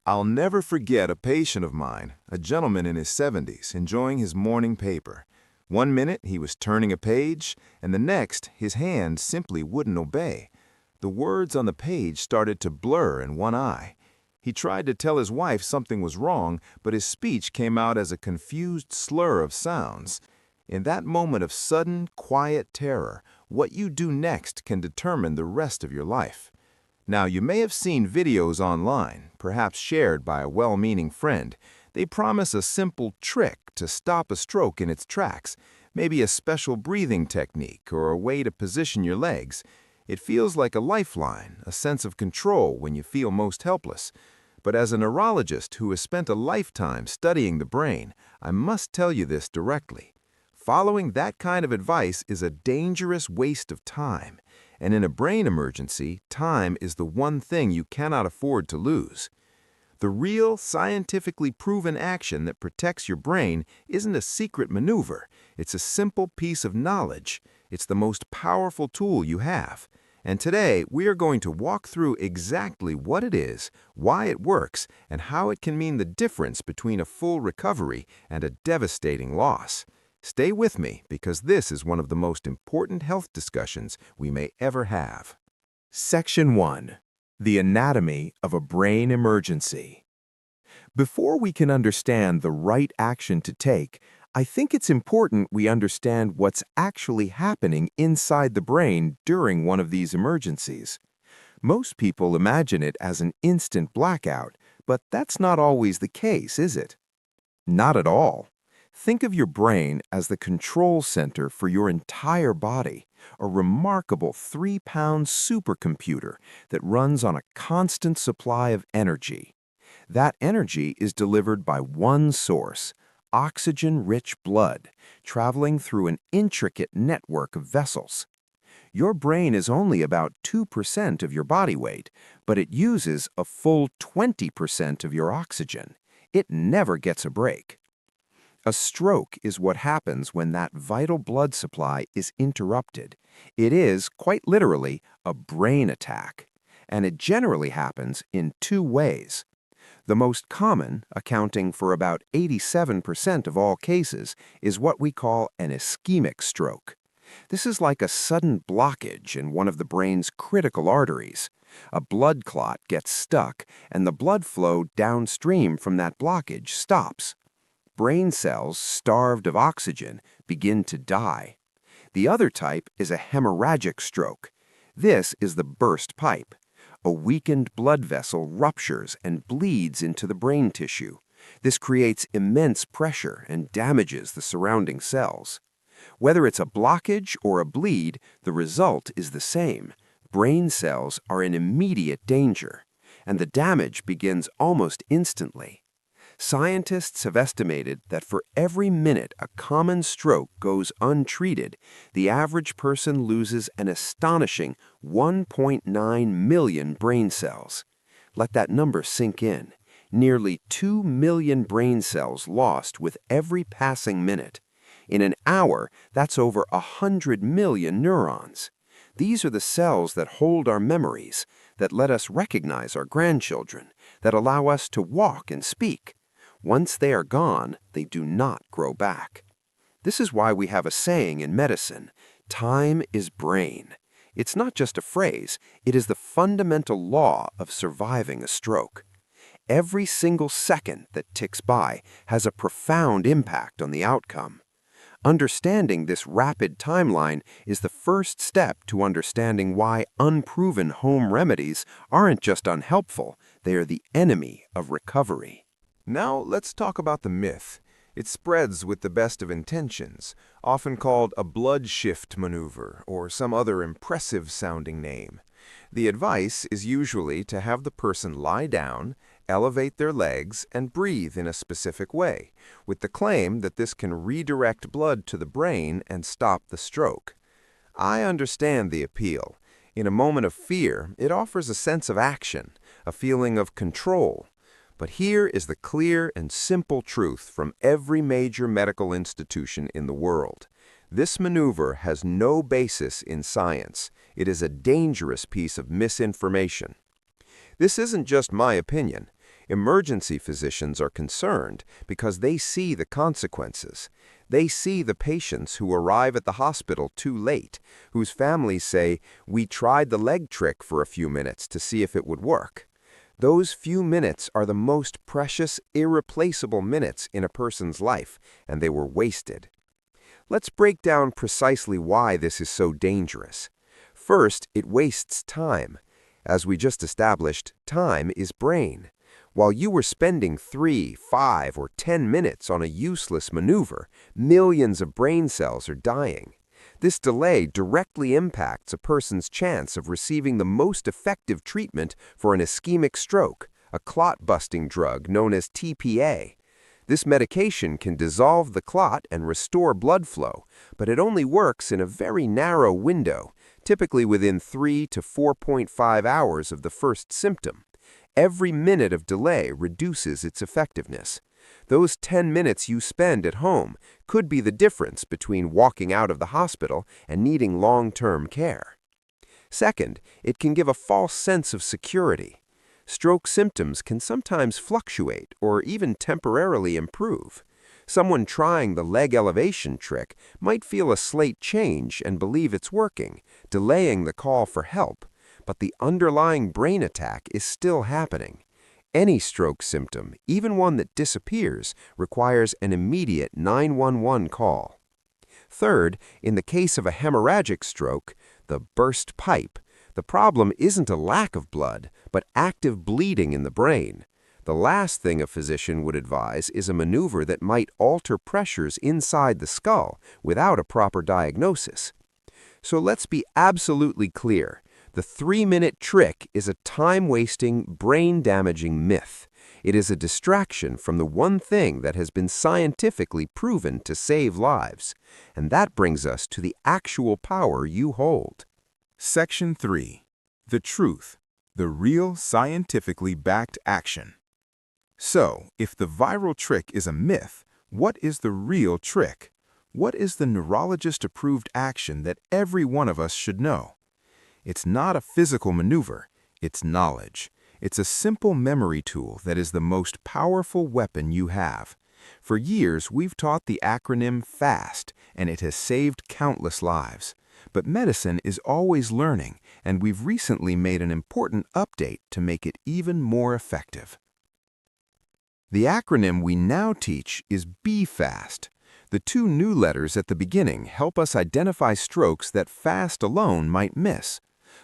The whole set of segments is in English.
I'll never forget a patient of mine, a gentleman in his 70s, enjoying his morning paper. One minute he was turning a page, and the next his hand simply wouldn't obey. The words on the page started to blur in one eye. He tried to tell his wife something was wrong, but his speech came out as a confused slur of sounds. In that moment of sudden, quiet terror, what you do next can determine the rest of your life. Now, you may have seen videos online, perhaps shared by a well-meaning friend. They promise a simple trick to stop a stroke in its tracks, maybe a special breathing technique or a way to position your legs. It feels like a lifeline, a sense of control when you feel most helpless. But as a neurologist who has spent a lifetime studying the brain, I must tell you this directly. Following that kind of advice is a dangerous waste of time. And in a brain emergency, time is the one thing you cannot afford to lose. The real, scientifically proven action that protects your brain isn't a secret maneuver. It's a simple piece of knowledge. It's the most powerful tool you have. And today, we are going to walk through exactly what it is, why it works, and how it can mean the difference between a full recovery and a devastating loss. Stay with me because this is one of the most important health discussions we may ever have. Section 1. The anatomy of a brain emergency. Before we can understand the right action to take, I think it's important we understand what's actually happening inside the brain during one of these emergencies. Most people imagine it as an instant blackout, but that's not always the case, is it? Not at all. Think of your brain as the control center for your entire body, a remarkable 3-pound supercomputer that runs on a constant supply of energy. That energy is delivered by one source, oxygen-rich blood, traveling through an intricate network of vessels. Your brain is only about 2% of your body weight, but it uses a full 20% of your oxygen. It never gets a break. A stroke is what happens when that vital blood supply is interrupted. It is, quite literally, a brain attack, and it generally happens in two ways. The most common, accounting for about 87% of all cases, is what we call an ischemic stroke. This is like a sudden blockage in one of the brain's critical arteries. A blood clot gets stuck, and the blood flow downstream from that blockage stops. Brain cells, starved of oxygen, begin to die. The other type is a hemorrhagic stroke. This is the burst pipe. A weakened blood vessel ruptures and bleeds into the brain tissue. This creates immense pressure and damages the surrounding cells. Whether it's a blockage or a bleed, the result is the same. Brain cells are in immediate danger, and the damage begins almost instantly. Scientists have estimated that for every minute a common stroke goes untreated, the average person loses an astonishing 1.9 million brain cells. Let that number sink in. Nearly 2 million brain cells lost with every passing minute. In an hour, that's over 100 million neurons. These are the cells that hold our memories, that let us recognize our grandchildren, that allow us to walk and speak. Once they are gone, they do not grow back. This is why we have a saying in medicine, time is brain. It's not just a phrase, it is the fundamental law of surviving a stroke. Every single second that ticks by has a profound impact on the outcome. Understanding this rapid timeline is the first step to understanding why unproven home remedies aren't just unhelpful, they are the enemy of recovery. Now, let's talk about the myth. It spreads with the best of intentions, often called a blood shift maneuver or some other impressive-sounding name. The advice is usually to have the person lie down, elevate their legs, and breathe in a specific way, with the claim that this can redirect blood to the brain and stop the stroke. I understand the appeal. In a moment of fear, it offers a sense of action, a feeling of control. But here is the clear and simple truth from every major medical institution in the world. This maneuver has no basis in science. It is a dangerous piece of misinformation. This isn't just my opinion. Emergency physicians are concerned because they see the consequences. They see the patients who arrive at the hospital too late, whose families say, "We tried the leg trick for a few minutes to see if it would work." Those few minutes are the most precious, irreplaceable minutes in a person's life, and they were wasted. Let's break down precisely why this is so dangerous. First, it wastes time. As we just established, time is brain. While you were spending 3, 5, or 10 minutes on a useless maneuver, millions of brain cells are dying. This delay directly impacts a person's chance of receiving the most effective treatment for an ischemic stroke, a clot-busting drug known as TPA. This medication can dissolve the clot and restore blood flow, but it only works in a very narrow window, typically within 3 to 4.5 hours of the first symptom. Every minute of delay reduces its effectiveness. Those 10 minutes you spend at home could be the difference between walking out of the hospital and needing long-term care. Second, it can give a false sense of security. Stroke symptoms can sometimes fluctuate or even temporarily improve. Someone trying the leg elevation trick might feel a slight change and believe it's working, delaying the call for help, but the underlying brain attack is still happening. Any stroke symptom, even one that disappears, requires an immediate 911 call. Third, in the case of a hemorrhagic stroke, the burst pipe, the problem isn't a lack of blood, but active bleeding in the brain. The last thing a physician would advise is a maneuver that might alter pressures inside the skull without a proper diagnosis. So let's be absolutely clear. The 3-minute trick is a time-wasting, brain-damaging myth. It is a distraction from the one thing that has been scientifically proven to save lives. And that brings us to the actual power you hold. Section 3. The truth. The real scientifically backed action. So, if the viral trick is a myth, what is the real trick? What is the neurologist-approved action that every one of us should know? It's not a physical maneuver, it's knowledge. It's a simple memory tool that is the most powerful weapon you have. For years, we've taught the acronym FAST, and it has saved countless lives. But medicine is always learning, and we've recently made an important update to make it even more effective. The acronym we now teach is BFAST. The 2 new letters at the beginning help us identify strokes that FAST alone might miss.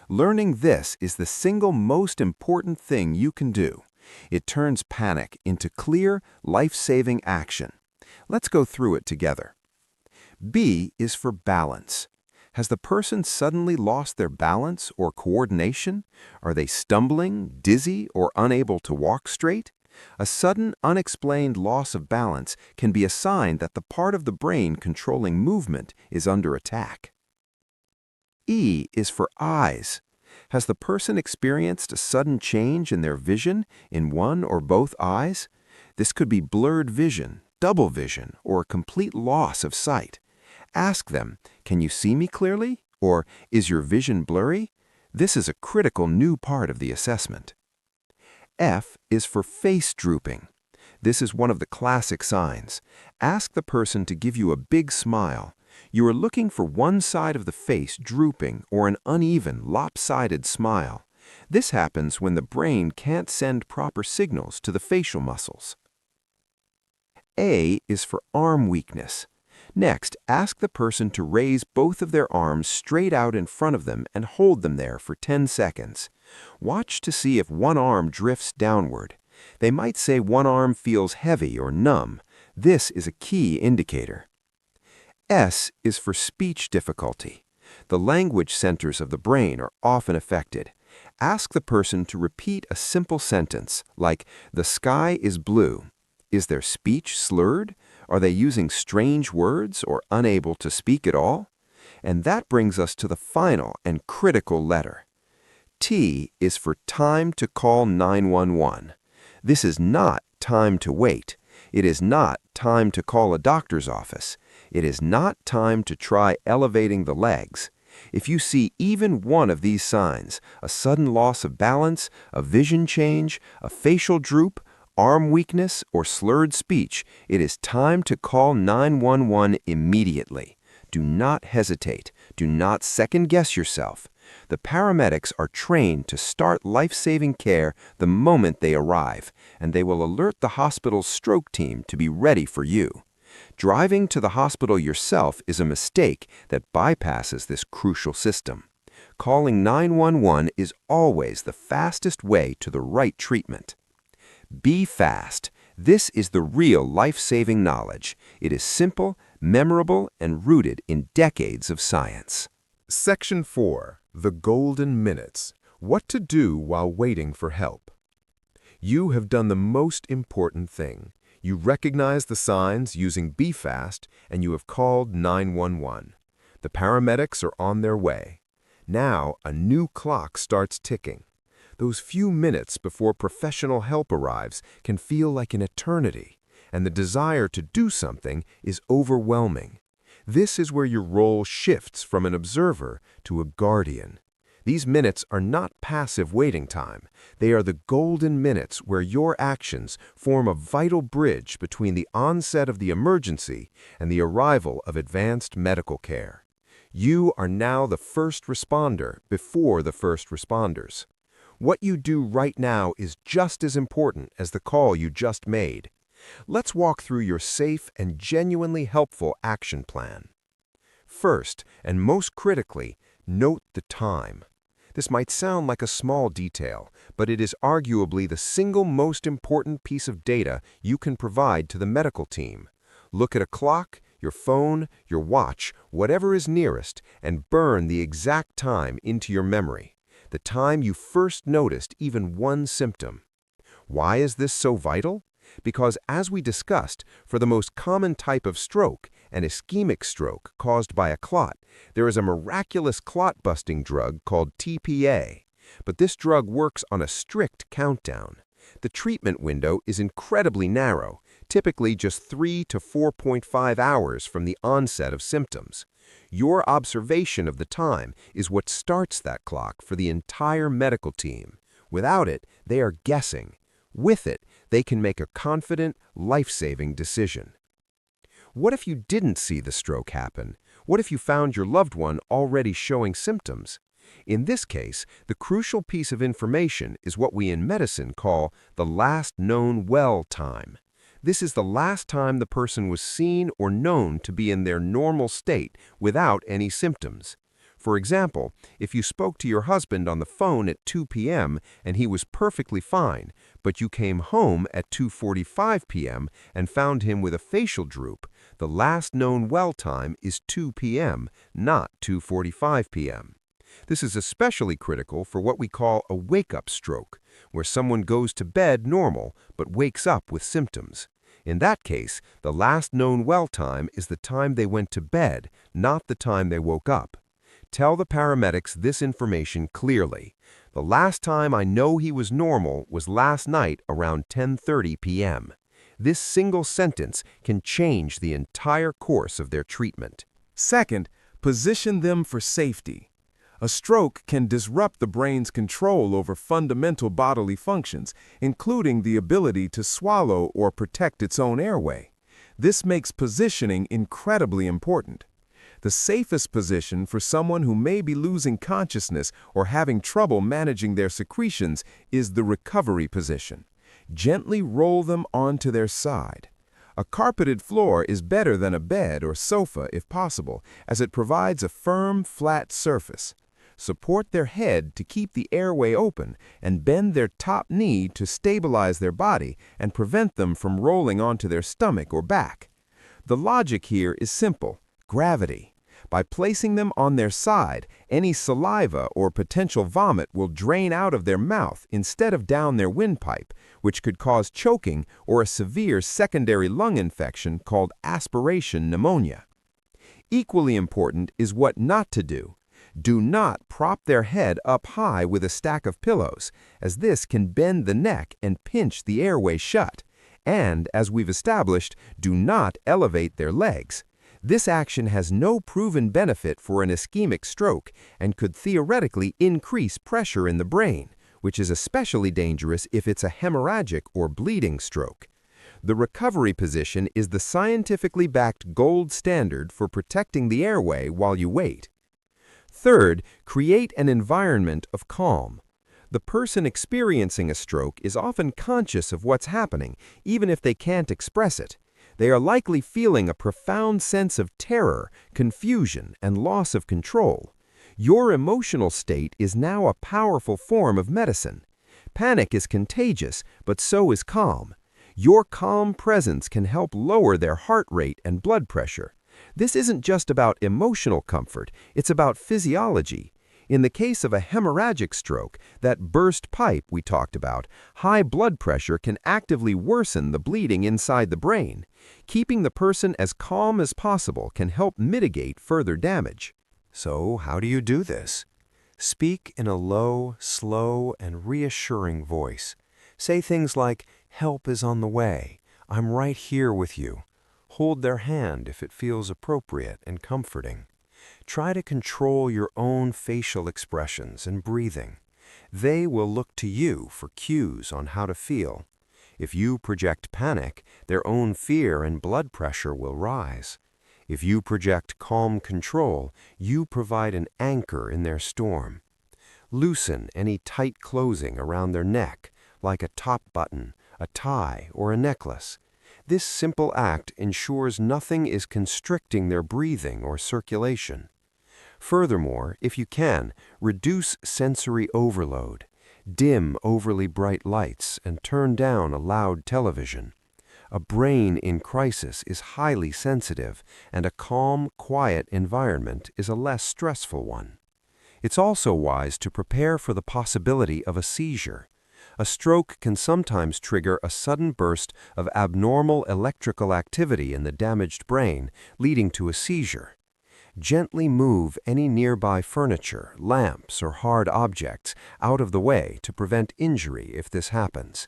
Learning this is the single most important thing you can do. It turns panic into clear, life-saving action. Let's go through it together. B is for balance. Has the person suddenly lost their balance or coordination? Are they stumbling, dizzy, or unable to walk straight? A sudden, unexplained loss of balance can be a sign that the part of the brain controlling movement is under attack. E is for eyes. Has the person experienced a sudden change in their vision in one or both eyes? This could be blurred vision, double vision, or a complete loss of sight. Ask them, "Can you see me clearly?" Or, "Is your vision blurry?" This is a critical new part of the assessment. F is for face drooping. This is one of the classic signs. Ask the person to give you a big smile. You are looking for one side of the face drooping or an uneven, lopsided smile. This happens when the brain can't send proper signals to the facial muscles. A is for arm weakness. Next, ask the person to raise both of their arms straight out in front of them and hold them there for 10 seconds. Watch to see if one arm drifts downward. They might say one arm feels heavy or numb. This is a key indicator. S is for speech difficulty. The language centers of the brain are often affected. Ask the person to repeat a simple sentence like, "The sky is blue." Is their speech slurred? Are they using strange words or unable to speak at all? And that brings us to the final and critical letter. T is for time to call 911. This is not time to wait. It is not time to call a doctor's office. It is not time to try elevating the legs. If you see even one of these signs, a sudden loss of balance, a vision change, a facial droop, arm weakness, or slurred speech, it is time to call 911 immediately. Do not hesitate. Do not second-guess yourself. The paramedics are trained to start life-saving care the moment they arrive, and they will alert the hospital's stroke team to be ready for you. Driving to the hospital yourself is a mistake that bypasses this crucial system. Calling 911 is always the fastest way to the right treatment. Be fast. This is the real life-saving knowledge. It is simple, memorable, and rooted in decades of science. Section 4. The Golden Minutes. What to do while waiting for help. You have done the most important thing. You recognize the signs using Be Fast, and you have called 911. The paramedics are on their way. Now, a new clock starts ticking. Those few minutes before professional help arrives can feel like an eternity, and the desire to do something is overwhelming. This is where your role shifts from an observer to a guardian. These minutes are not passive waiting time. They are the golden minutes where your actions form a vital bridge between the onset of the emergency and the arrival of advanced medical care. You are now the first responder before the first responders. What you do right now is just as important as the call you just made. Let's walk through your safe and genuinely helpful action plan. First, and most critically, note the time. This might sound like a small detail, but it is arguably the single most important piece of data you can provide to the medical team. Look at a clock, your phone, your watch, whatever is nearest, and burn the exact time into your memory. The time you first noticed even one symptom. Why is this so vital? Because, as we discussed, for the most common type of stroke, an ischemic stroke caused by a clot, there is a miraculous clot-busting drug called TPA. But this drug works on a strict countdown. The treatment window is incredibly narrow, typically just 3 to 4.5 hours from the onset of symptoms. Your observation of the time is what starts that clock for the entire medical team. Without it, they are guessing. With it, they can make a confident, life-saving decision. What if you didn't see the stroke happen? What if you found your loved one already showing symptoms? In this case, the crucial piece of information is what we in medicine call the last known well time. This is the last time the person was seen or known to be in their normal state without any symptoms. For example, if you spoke to your husband on the phone at 2 p.m. and he was perfectly fine, but you came home at 2:45 p.m. and found him with a facial droop, the last known well time is 2 p.m., not 2:45 p.m. This is especially critical for what we call a wake-up stroke, where someone goes to bed normal but wakes up with symptoms. In that case, the last known well time is the time they went to bed, not the time they woke up. Tell the paramedics this information clearly. The last time I know he was normal was last night around 10:30 p.m. This single sentence can change the entire course of their treatment. Second, position them for safety. A stroke can disrupt the brain's control over fundamental bodily functions, including the ability to swallow or protect its own airway. This makes positioning incredibly important. The safest position for someone who may be losing consciousness or having trouble managing their secretions is the recovery position. Gently roll them onto their side. A carpeted floor is better than a bed or sofa if possible, as it provides a firm, flat surface. Support their head to keep the airway open and bend their top knee to stabilize their body and prevent them from rolling onto their stomach or back. The logic here is simple: gravity. By placing them on their side, any saliva or potential vomit will drain out of their mouth instead of down their windpipe, which could cause choking or a severe secondary lung infection called aspiration pneumonia. Equally important is what not to do. Do not prop their head up high with a stack of pillows, as this can bend the neck and pinch the airway shut. And, as we've established, do not elevate their legs. This action has no proven benefit for an ischemic stroke and could theoretically increase pressure in the brain, which is especially dangerous if it's a hemorrhagic or bleeding stroke. The recovery position is the scientifically backed gold standard for protecting the airway while you wait. Third, create an environment of calm. The person experiencing a stroke is often conscious of what's happening, even if they can't express it. They are likely feeling a profound sense of terror, confusion, and loss of control. Your emotional state is now a powerful form of medicine. Panic is contagious, but so is calm. Your calm presence can help lower their heart rate and blood pressure. This isn't just about emotional comfort, it's about physiology. In the case of a hemorrhagic stroke, that burst pipe we talked about, high blood pressure can actively worsen the bleeding inside the brain. Keeping the person as calm as possible can help mitigate further damage. So, how do you do this? Speak in a low, slow, and reassuring voice. Say things like, "Help is on the way. I'm right here with you." Hold their hand if it feels appropriate and comforting. Try to control your own facial expressions and breathing. They will look to you for cues on how to feel. If you project panic, their own fear and blood pressure will rise. If you project calm control, you provide an anchor in their storm. Loosen any tight closing around their neck, like a top button, a tie, or a necklace. This simple act ensures nothing is constricting their breathing or circulation. Furthermore, if you can, reduce sensory overload. Dim overly bright lights and turn down a loud television. A brain in crisis is highly sensitive, and a calm, quiet environment is a less stressful one. It's also wise to prepare for the possibility of a seizure. A stroke can sometimes trigger a sudden burst of abnormal electrical activity in the damaged brain, leading to a seizure. Gently move any nearby furniture, lamps, or hard objects out of the way to prevent injury if this happens.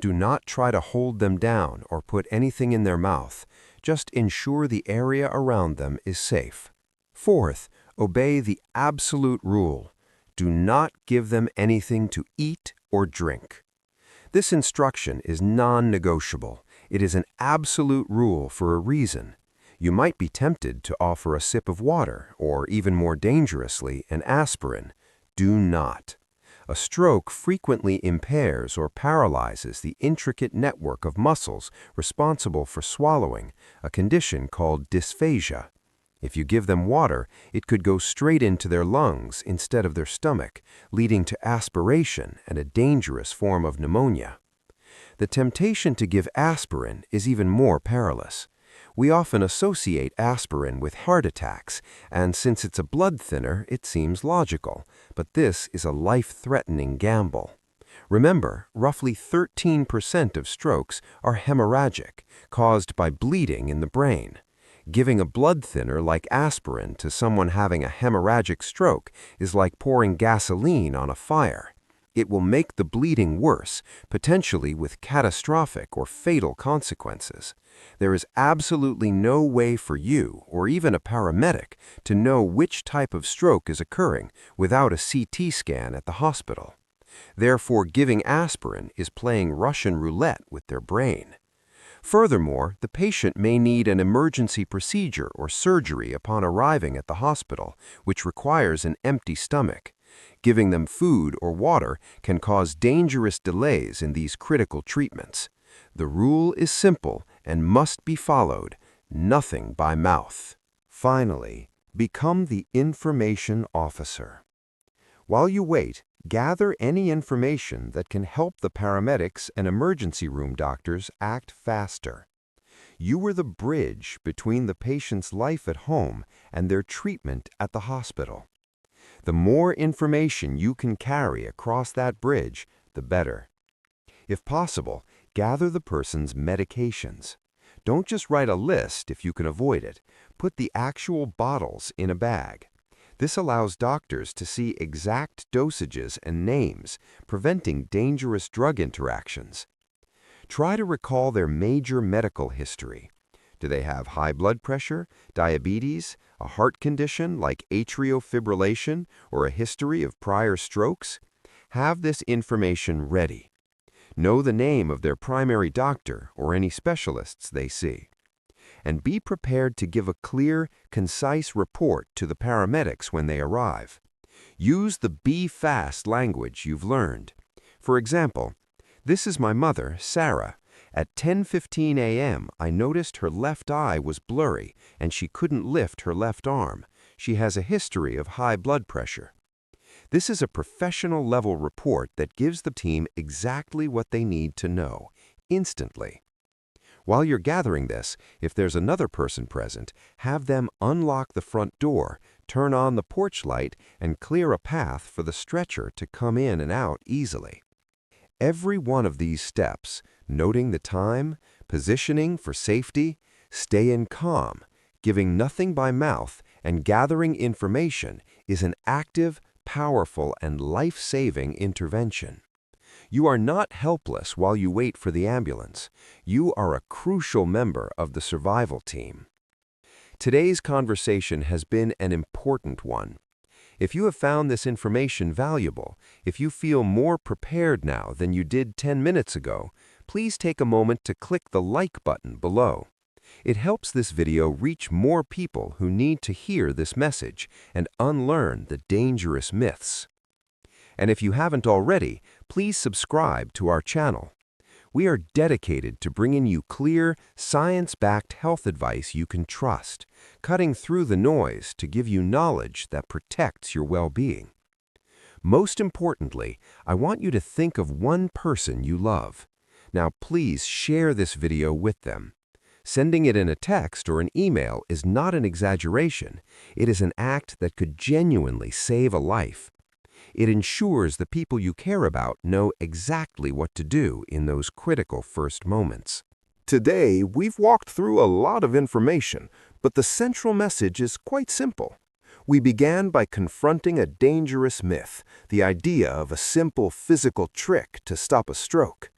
Do not try to hold them down or put anything in their mouth. Just ensure the area around them is safe. Fourth, obey the absolute rule. Do not give them anything to eat or drink. This instruction is non-negotiable. It is an absolute rule for a reason. You might be tempted to offer a sip of water, or even more dangerously, an aspirin. Do not. A stroke frequently impairs or paralyzes the intricate network of muscles responsible for swallowing, a condition called dysphagia. If you give them water, it could go straight into their lungs instead of their stomach, leading to aspiration and a dangerous form of pneumonia. The temptation to give aspirin is even more perilous. We often associate aspirin with heart attacks, and since it's a blood thinner, it seems logical, but this is a life-threatening gamble. Remember, roughly 13% of strokes are hemorrhagic, caused by bleeding in the brain. Giving a blood thinner like aspirin to someone having a hemorrhagic stroke is like pouring gasoline on a fire. It will make the bleeding worse, potentially with catastrophic or fatal consequences. There is absolutely no way for you, or even a paramedic, to know which type of stroke is occurring without a CT scan at the hospital. Therefore, giving aspirin is playing Russian roulette with their brain. Furthermore, the patient may need an emergency procedure or surgery upon arriving at the hospital, which requires an empty stomach. Giving them food or water can cause dangerous delays in these critical treatments. The rule is simple and must be followed: nothing by mouth. Finally, become the information officer. While you wait, gather any information that can help the paramedics and emergency room doctors act faster. You are the bridge between the patient's life at home and their treatment at the hospital. The more information you can carry across that bridge, the better. If possible, gather the person's medications. Don't just write a list if you can avoid it. Put the actual bottles in a bag. This allows doctors to see exact dosages and names, preventing dangerous drug interactions. Try to recall their major medical history. Do they have high blood pressure, diabetes, a heart condition like atrial fibrillation, or a history of prior strokes? Have this information ready. Know the name of their primary doctor or any specialists they see. And be prepared to give a clear, concise report to the paramedics when they arrive. Use the be fast language you've learned. For example, "This is my mother, Sarah. At 10:15 a.m., I noticed her left eye was blurry and she couldn't lift her left arm. She has a history of high blood pressure." This is a professional-level report that gives the team exactly what they need to know, instantly. While you're gathering this, if there's another person present, have them unlock the front door, turn on the porch light, and clear a path for the stretcher to come in and out easily. Every one of these steps, noting the time, positioning for safety, staying calm, giving nothing by mouth, and gathering information, is an active, powerful, and life-saving intervention. You are not helpless while you wait for the ambulance. You are a crucial member of the survival team. Today's conversation has been an important one. If you have found this information valuable, if you feel more prepared now than you did 10 minutes ago, please take a moment to click the like button below. It helps this video reach more people who need to hear this message and unlearn the dangerous myths. And if you haven't already, please subscribe to our channel. We are dedicated to bringing you clear, science-backed health advice you can trust, cutting through the noise to give you knowledge that protects your well-being. Most importantly, I want you to think of one person you love. Now please share this video with them. Sending it in a text or an email is not an exaggeration. It is an act that could genuinely save a life. It ensures the people you care about know exactly what to do in those critical first moments. Today, we've walked through a lot of information, but the central message is quite simple. We began by confronting a dangerous myth, the idea of a simple physical trick to stop a stroke.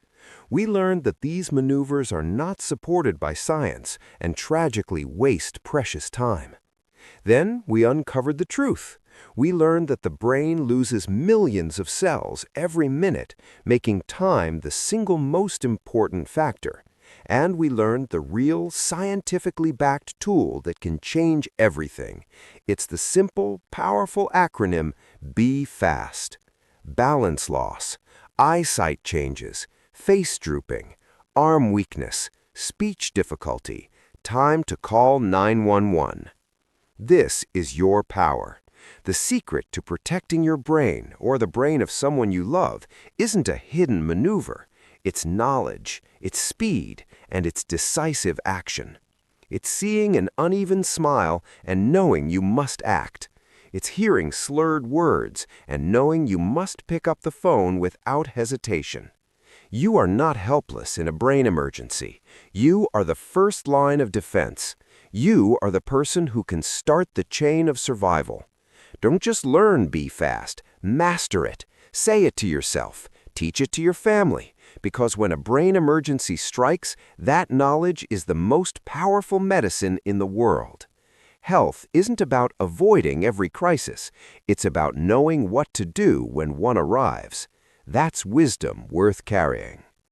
We learned that these maneuvers are not supported by science and tragically waste precious time. Then we uncovered the truth. We learned that the brain loses millions of cells every minute, making time the single most important factor. And we learned the real, scientifically backed tool that can change everything. It's the simple, powerful acronym Be Fast. Balance loss, eyesight changes, face drooping, arm weakness, speech difficulty, time to call 911. This is your power. The secret to protecting your brain or the brain of someone you love isn't a hidden maneuver. It's knowledge, it's speed, and it's decisive action. It's seeing an uneven smile and knowing you must act. It's hearing slurred words and knowing you must pick up the phone without hesitation. You are not helpless in a brain emergency. You are the first line of defense. You are the person who can start the chain of survival. Don't just learn Be Fast, master it. Say it to yourself, teach it to your family, because when a brain emergency strikes, that knowledge is the most powerful medicine in the world. Health isn't about avoiding every crisis. It's about knowing what to do when one arrives. That's wisdom worth carrying.